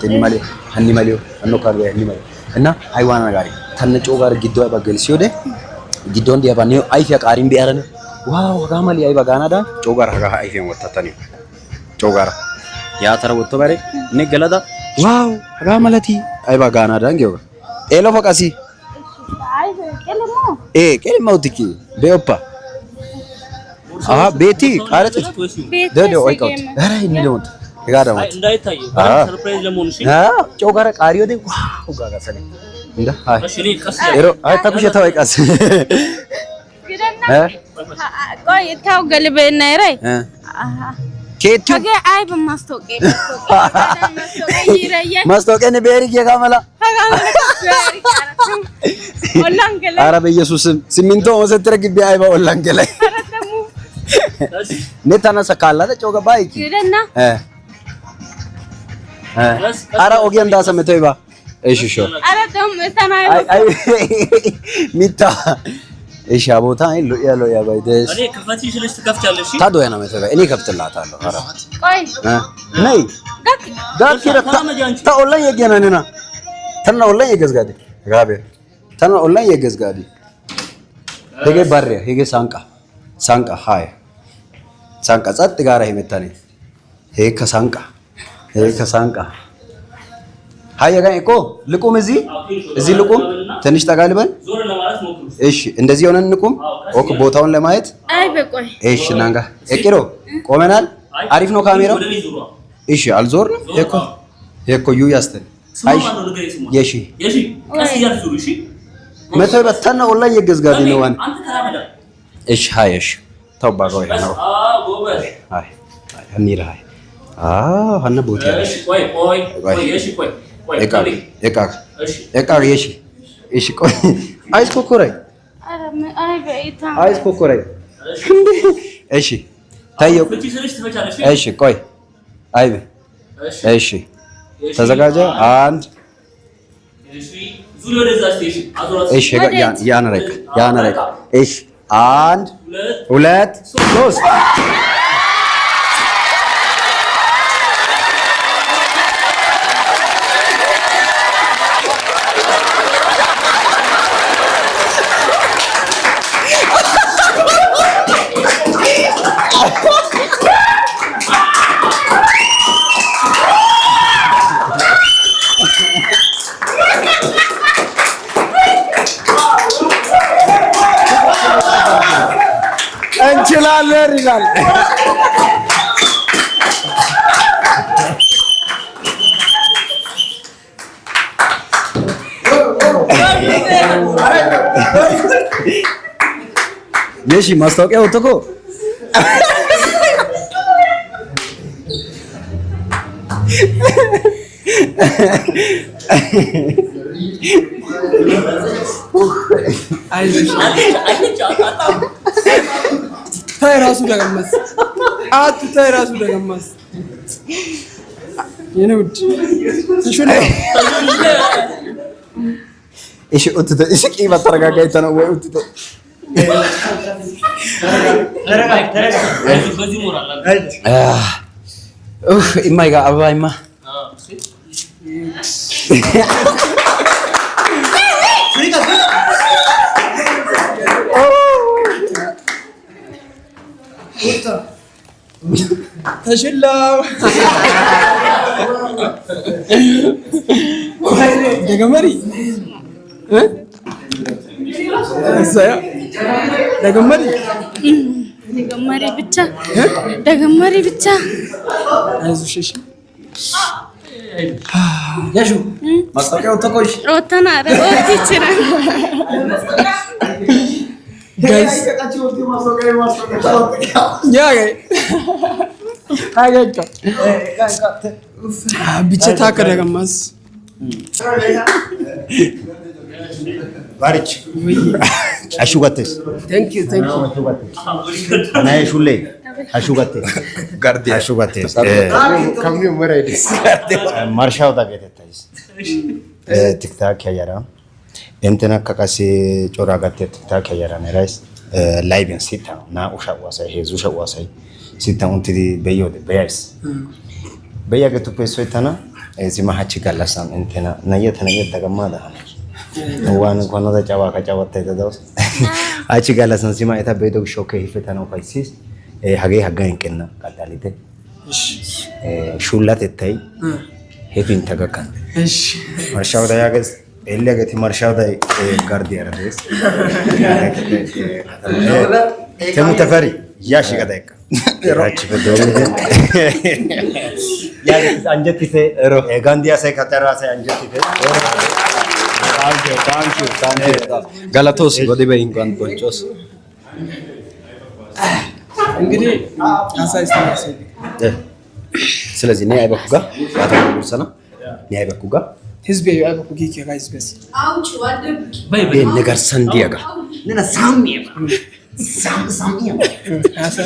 galte ni male hanni male anno karbe hanni male እና ሃይዋና ጋር ተነጮ ጋር ጊዶ ባገል ሲወደ ጊዶ እንዲያ ባኔው አይፊያ ቃሪም ቢያረነ ዋው ጋማሊ አይባ ጋናዳ ጮ ጋር ሀጋ አይፊን ወጣተኒ ጮ ጋር ያ ተረ ወጥቶ ባሬ ነገለዳ ዋው ጋማለቲ አይባ ጋናዳ እንገው ኤሎ ፈቃሲ አይ ቄለሞ ዲኪ በኦፓ ቤቲ ቃረጥ ደዶ አይቆት አረ ይንዶት ጋዳማ እንዳይታይ ሰርፕራይዝ ለሞን እሺ ጮ ጋር ቃሪዮ ደ ዋው ጋጋ ሰለ እንደ እሺ ቀስ ኤሮ አይ ታኩሽ ታውቃስ ግደና ቆይ ታው ገልበና ይራይ ኬቱ አገ አይ በማስተውቀ ማስተውቀን ቤሪ የጋመላ ወላንገለ አረ በኢየሱስም ሲሚንቶ ወሰትረ ግቢ አይባ ወላንገለ ነታና ሰካላ ጮ ገባይ ግደና አራ ኦጊያን ዳሰመተው ይባ እሺ ሾ አራ ደም ተናይ አይ ሚታ እሺ አቦታ ሎ ያ ባይደስ እኔ ከፈቲ ስለሽ ትከፍቻለሽ ታዶ ያና መተበ እኔ ከፍትላታለሁ አራ ቆይ ነይ ጋክ ረታ ታ ኦንላይን የገናነና ተና ኦንላይን የገዝጋዲ ጋቤ ተና ኦንላይን የገዝጋዲ ሄገ ባሪያ ሄገ ሳንቃ ሃይ ሳንቃ ጸጥ ጋራ ይመታኔ ሄ ከሳንቃ ሃይ ጋር እኮ ልቁም እዚህ ልቁም ትንሽ ተጋልበን እሺ እንደዚህ ሆነን እንቁም ኦክ ቦታውን ለማየት አይ በቆይ እሺ ናንጋ እቂሮ ቆመናል አሪፍ ነው ካሜራው እሺ አልዞርንም እኮ ዩ ያስተን አይ የሺ ቀስ ያርዙ እሺ መተው በተና ኦንላይን የገዝጋዲ ነው ዋን እሺ ሃይ እሺ ተባጋው ነው ሃይ አንይራ ሃይ ሀና ቦታ እሺ ቆይ እሺ ቆይ ኤቃ እሺ ቆይ አይስ ኮኮራይ አይስ ኮኮራይ እሺ ታየው እሺ ቆይ አይብ እሺ ተዘጋጀ አንድ እሺ ያነረቅ እሺ አንድ ሁለት ሶስት እንችላለን ይላል የሺ ማስታወቂያው ተኮ ታይራሱ ደገመስ ታይራሱ ደገመስ የነውድ ተሽለ እሺ እሺ ቂባ ተረጋጋይታ ነው ወይ በዚህ ሞራል ኢማይጋ አባይማ ተሽላው ደገመሪ ደገመሪ ብቻ አይዞሽ እሺ ያሹ ማስታወቂያው ተቆሽ ወጣና ረውት ይችላል ጋይስ ያ ጋይ አገጫ ብቻ ታከረገማስ ባሪች አሹጋቴስ ቴንክ ዩ ናይ ሹሌ አሹጋቴስ ጋርዲ አሹጋቴስ ካምኒው መራይዲስ ማርሻው ዳገተታይስ ቲክታክ ያያራ እንተና ከካሲ ጮራ ጋቴ ቲክታክ ያያራ ነራይስ ላይቭን ሲታ ና ኡሻዋሳይ ሄዙ ሻዋሳይ ሲታ ኡንቲዲ በዮደ በያይስ በያገቱ ፔሶይታና እዚህ ማሐች ጋላሳም እንትና ነየት ደገማዳ ዋን እንኳን ወደ ጫዋ ከጫወተ ተደውስ አቺ ጋላሳም ሲማ እታ በዶግ ሾከ ይፈታ ነው ፋይሲስ ሀገ ሀጋንቀና ቀጣሊተ ሹላት እታይ ሄፊን ተገካን እሺ ማርሻው ዳያገስ ኤለገቲ ማርሻው ዳይ ጋርዲ ያረደስ ተሙ ተፈሪ ያሺ ቀዳይካ ራቺ በዶግ ያ አንጀቲተ ጋንዲያ ሳይ ከተራሳ አንጀቲተ ታንኪዩ ጋላቶስ ወዲ በኢንኳን ቆንጮስ እንግዲህ አሳይስተናስ ስለዚህ ነይ አይበኩጋ ያተሙሰና ነይ አይበኩጋ ህዝብ አይበኩ ጊዜ ጋይዝበስ አውጭ ወደብ በይ ነገር ሰንዲያጋ ነና ሳሚያ ሳሚያ አሳ